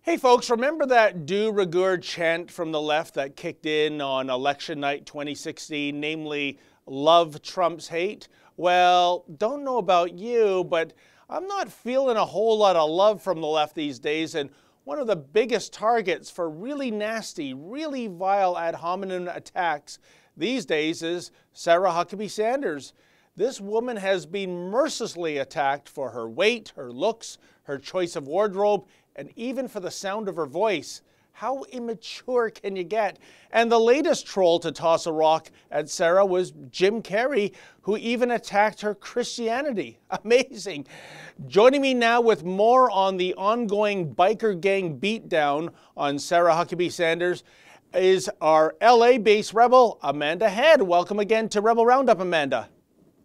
Hey folks, remember that de rigueur chant from the left that kicked in on election night 2016, namely, love trumps hate? Well, don't know about you, but I'm not feeling a whole lot of love from the left these days, and one of the biggest targets for really nasty, really vile ad hominem attacks these days is Sarah Huckabee Sanders. This woman has been mercilessly attacked for her weight, her looks, her choice of wardrobe, and even for the sound of her voice. How immature can you get? And the latest troll to toss a rock at Sarah was Jim Carrey, who even attacked her Christianity. Amazing. Joining me now with more on the ongoing biker gang beatdown on Sarah Huckabee Sanders is our LA-based rebel, Amanda Head. Welcome again to Rebel Roundup, Amanda.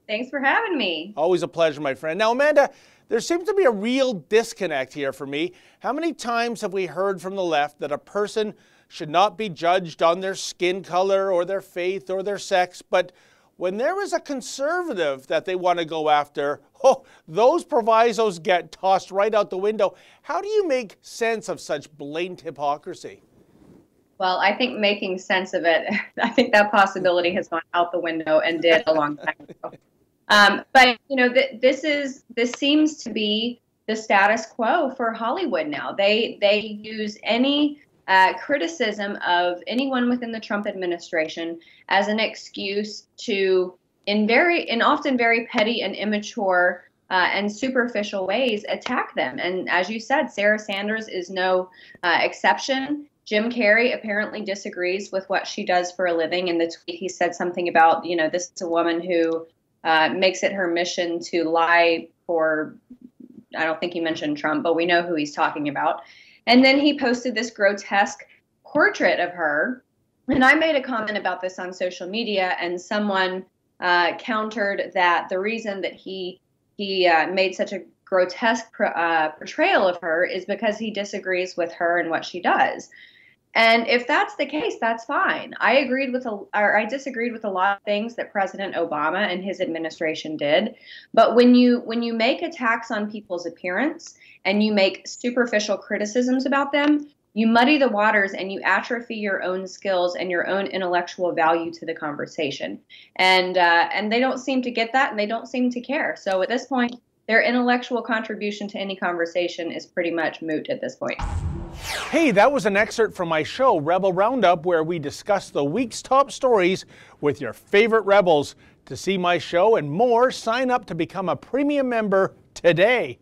Thanks for having me. Always a pleasure, my friend. Now, Amanda, there seems to be a real disconnect here for me. How many times have we heard from the left that a person should not be judged on their skin color or their faith or their sex, but when there is a conservative that they want to go after, those provisos get tossed right out the window. How do you make sense of such blatant hypocrisy? Well, I think making sense of it, I think that possibility has gone out the window and did a long time ago. But you know, this seems to be the status quo for Hollywood now. They use any criticism of anyone within the Trump administration as an excuse to, in often very petty and immature and superficial ways, attack them. And as you said, Sarah Sanders is no exception. Jim Carrey apparently disagrees with what she does for a living. In the tweet, he said something about, you know, this is a woman who makes it her mission to lie for, I don't think he mentioned Trump, but we know who he's talking about. And then he posted this grotesque portrait of her. And I made a comment about this on social media, and someone countered that the reason that he made such a grotesque portrayal of her is because he disagrees with her and what she does. And if that's the case, that's fine. I disagreed with a lot of things that President Obama and his administration did. But when you make attacks on people's appearance and you make superficial criticisms about them, you muddy the waters and you atrophy your own skills and your own intellectual value to the conversation. And they don't seem to get that, and they don't seem to care. So at this point, their intellectual contribution to any conversation is pretty much moot at this point. Hey, that was an excerpt from my show, Rebel Roundup, where we discuss the week's top stories with your favorite rebels. To see my show and more, sign up to become a premium member today.